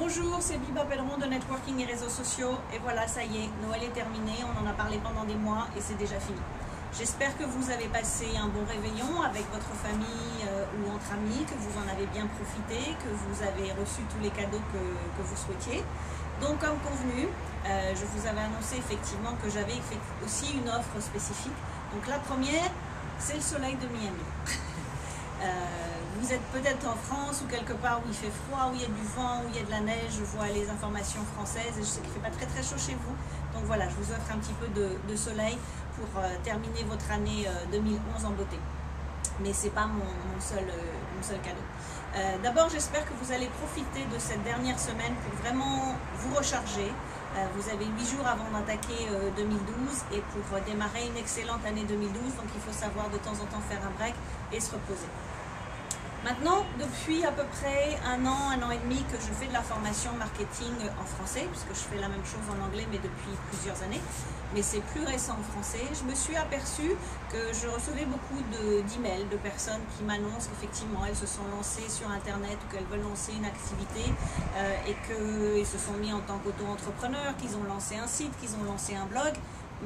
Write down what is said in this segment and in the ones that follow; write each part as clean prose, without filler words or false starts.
Bonjour, c'est Biba Pelleron de Networking et Réseaux Sociaux. Et voilà, ça y est, Noël est terminé, on en a parlé pendant des mois et c'est déjà fini. J'espère que vous avez passé un bon réveillon avec votre famille ou entre amis, que vous en avez bien profité, que vous avez reçu tous les cadeaux que vous souhaitiez. Donc comme convenu, je vous avais annoncé effectivement que j'avais aussi une offre spécifique. Donc la première, c'est le soleil de Miami. Vous êtes peut-être en France ou quelque part où il fait froid, où il y a du vent, où il y a de la neige. Je vois les informations françaises et je sais qu'il ne fait pas très chaud chez vous. Donc voilà, je vous offre un petit peu de soleil pour terminer votre année 2011 en beauté. Mais ce n'est pas mon seul cadeau. D'abord, j'espère que vous allez profiter de cette dernière semaine pour vraiment vous recharger. Vous avez 8 jours avant d'attaquer 2012 et pour démarrer une excellente année 2012. Donc il faut savoir de temps en temps faire un break et se reposer. Maintenant, depuis à peu près un an et demi que je fais de la formation marketing en français, puisque je fais la même chose en anglais, mais depuis plusieurs années, mais c'est plus récent en français, je me suis aperçue que je recevais beaucoup d'emails de personnes qui m'annoncent qu'effectivement elles se sont lancées sur Internet ou qu'elles veulent lancer une activité et qu'ils se sont mis en tant qu'auto-entrepreneurs, qu'ils ont lancé un site, qu'ils ont lancé un blog,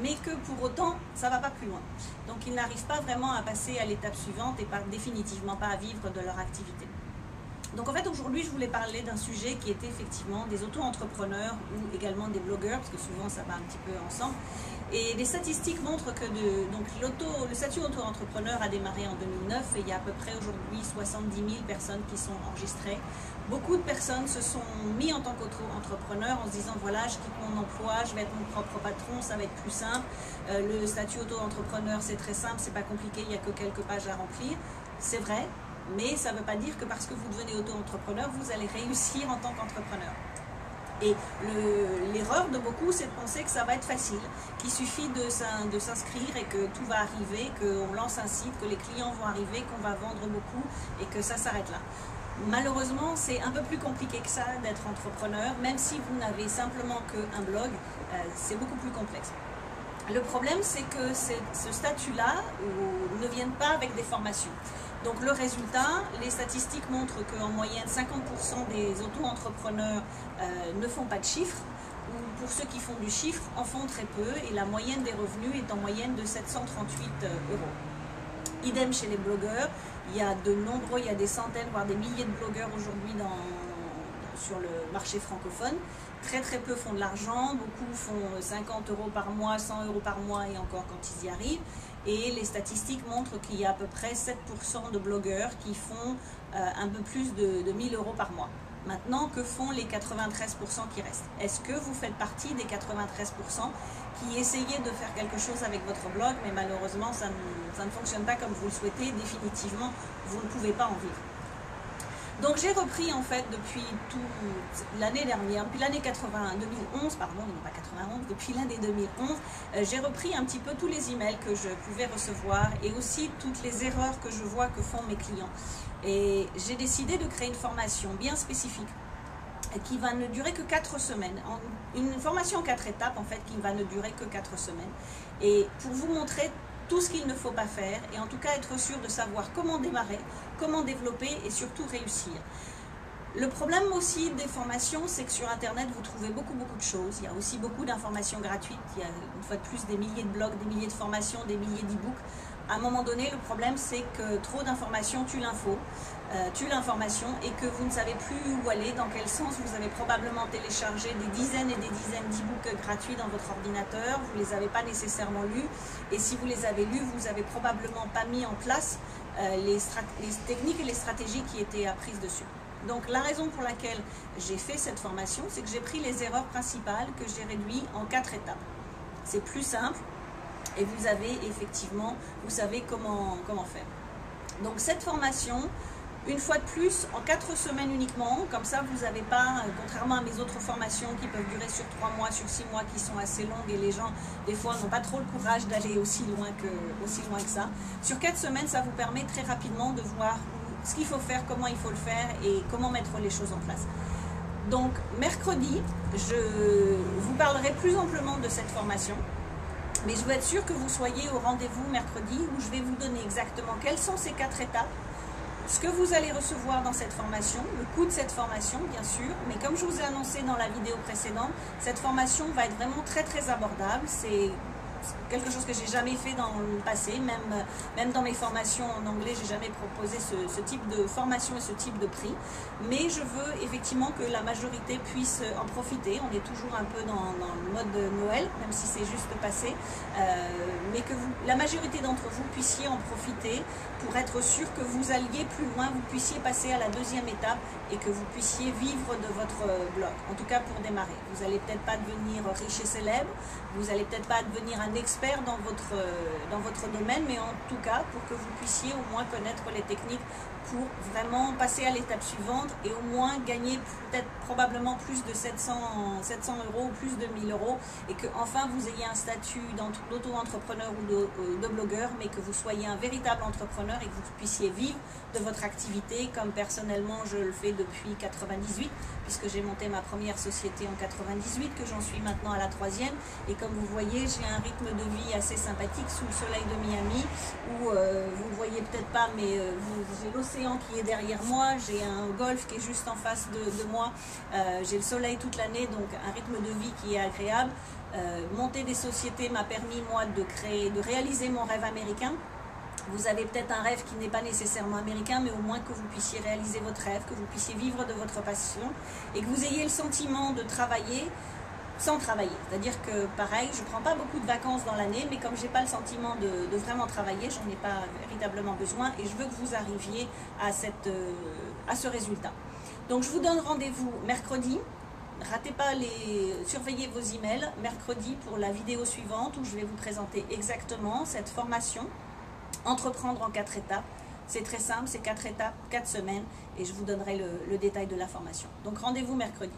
mais que pour autant, ça ne va pas plus loin. Donc, ils n'arrivent pas vraiment à passer à l'étape suivante et définitivement pas à vivre de leur activité. Donc, en fait, aujourd'hui, je voulais parler d'un sujet qui était effectivement des auto-entrepreneurs ou également des blogueurs, parce que souvent, ça va un petit peu ensemble. Et les statistiques montrent que le statut auto-entrepreneur a démarré en 2009 et il y a à peu près aujourd'hui 70 000 personnes qui sont enregistrées. Beaucoup de personnes se sont mis en tant qu'auto-entrepreneur en se disant voilà, je quitte mon emploi, je vais être mon propre patron, ça va être plus simple. Le statut auto-entrepreneur, c'est très simple, c'est pas compliqué, il n'y a que quelques pages à remplir. C'est vrai, mais ça ne veut pas dire que parce que vous devenez auto-entrepreneur, vous allez réussir en tant qu'entrepreneur. Et l'erreur de beaucoup, c'est de penser que ça va être facile, qu'il suffit de s'inscrire et que tout va arriver, qu'on lance un site, que les clients vont arriver, qu'on va vendre beaucoup et que ça s'arrête là. Malheureusement, c'est un peu plus compliqué que ça d'être entrepreneur, même si vous n'avez simplement qu'un blog, c'est beaucoup plus complexe. Le problème, c'est que ce statut-là ne vient pas avec des formations. Donc le résultat, les statistiques montrent qu'en moyenne 50% des auto-entrepreneurs ne font pas de chiffres, ou pour ceux qui font du chiffre, en font très peu, et la moyenne des revenus est en moyenne de 738 euros. Idem chez les blogueurs, il y a des centaines, voire des milliers de blogueurs aujourd'hui sur le marché francophone. Très peu font de l'argent, beaucoup font 50 euros par mois, 100 euros par mois et encore quand ils y arrivent. Et les statistiques montrent qu'il y a à peu près 7% de blogueurs qui font un peu plus de 1000 euros par mois. Maintenant, que font les 93% qui restent? Est-ce que vous faites partie des 93% qui essayez de faire quelque chose avec votre blog, mais malheureusement, ça ne fonctionne pas comme vous le souhaitez, définitivement, vous ne pouvez pas en vivre. Donc j'ai repris en fait depuis l'année dernière, depuis l'année 2011, pardon, non pas 91, depuis l'année 2011, j'ai repris un petit peu tous les emails que je pouvais recevoir et aussi toutes les erreurs que je vois que font mes clients. Et j'ai décidé de créer une formation bien spécifique qui va ne durer que 4 semaines. Une formation en 4 étapes en fait qui va ne durer que 4 semaines. Et pour vous montrer tout ce qu'il ne faut pas faire et en tout cas être sûr de savoir comment démarrer, comment développer et surtout réussir. Le problème aussi des formations, c'est que sur Internet, vous trouvez beaucoup de choses. Il y a aussi beaucoup d'informations gratuites. Il y a une fois de plus des milliers de blogs, des milliers de formations, des milliers d'e-books. À un moment donné, le problème, c'est que trop d'informations tue l'information et que vous ne savez plus où aller, dans quel sens. Vous avez probablement téléchargé des dizaines et des dizaines d'e-books gratuits dans votre ordinateur. Vous ne les avez pas nécessairement lus. Et si vous les avez lus, vous n'avez probablement pas mis en place les techniques et les stratégies qui étaient apprises dessus. Donc la raison pour laquelle j'ai fait cette formation, c'est que j'ai pris les erreurs principales que j'ai réduites en 4 étapes. C'est plus simple et vous savez comment faire. Donc cette formation, une fois de plus, en 4 semaines uniquement, comme ça vous n'avez pas, contrairement à mes autres formations qui peuvent durer sur 3 mois, sur 6 mois, qui sont assez longues et les gens, des fois, n'ont pas trop le courage d'aller aussi loin que ça. Sur 4 semaines, ça vous permet très rapidement de voir ce qu'il faut faire, comment il faut le faire et comment mettre les choses en place. Donc mercredi, je vous parlerai plus amplement de cette formation, mais je veux être sûre que vous soyez au rendez-vous mercredi où je vais vous donner exactement quelles sont ces 4 étapes ce que vous allez recevoir dans cette formation, le coût de cette formation bien sûr, mais comme je vous ai annoncé dans la vidéo précédente, cette formation va être vraiment très abordable. C'est quelque chose que j'ai jamais fait dans le passé, même dans mes formations en anglais, j'ai jamais proposé ce type de formation et ce type de prix. Mais je veux effectivement que la majorité puisse en profiter. On est toujours un peu dans le mode de Noël, même si c'est juste passé, mais que la majorité d'entre vous puissiez en profiter pour être sûr que vous alliez plus loin, vous puissiez passer à la deuxième étape et que vous puissiez vivre de votre blog. En tout cas pour démarrer. Vous n'allez peut-être pas devenir riche et célèbre, vous n'allez peut-être pas devenir un expert dans votre domaine, mais en tout cas pour que vous puissiez au moins connaître les techniques pour vraiment passer à l'étape suivante et au moins gagner peut-être probablement plus de 700 € ou plus de 1000 € et que enfin vous ayez un statut d'auto-entrepreneur ou de blogueur, mais que vous soyez un véritable entrepreneur et que vous puissiez vivre de votre activité comme personnellement je le fais depuis 98, puisque j'ai monté ma première société en 98, que j'en suis maintenant à la 3e, et comme vous voyez j'ai un rythme de vie assez sympathique sous le soleil de Miami où vous ne le voyez peut-être pas, mais j'ai l'océan qui est derrière moi, j'ai un golfe qui est juste en face de moi, j'ai le soleil toute l'année, donc un rythme de vie qui est agréable. Monter des sociétés m'a permis moi de réaliser mon rêve américain. Vous avez peut-être un rêve qui n'est pas nécessairement américain, mais au moins que vous puissiez réaliser votre rêve, que vous puissiez vivre de votre passion et que vous ayez le sentiment de travailler sans travailler. C'est-à-dire que pareil, je ne prends pas beaucoup de vacances dans l'année, mais comme je n'ai pas le sentiment de vraiment travailler, j'en ai pas véritablement besoin et je veux que vous arriviez à ce résultat. Donc je vous donne rendez-vous mercredi. Ratez pas surveillez vos emails mercredi pour la vidéo suivante où je vais vous présenter exactement cette formation Entreprendre en 4 étapes. C'est très simple, c'est 4 étapes, 4 semaines et je vous donnerai le détail de la formation. Donc rendez-vous mercredi.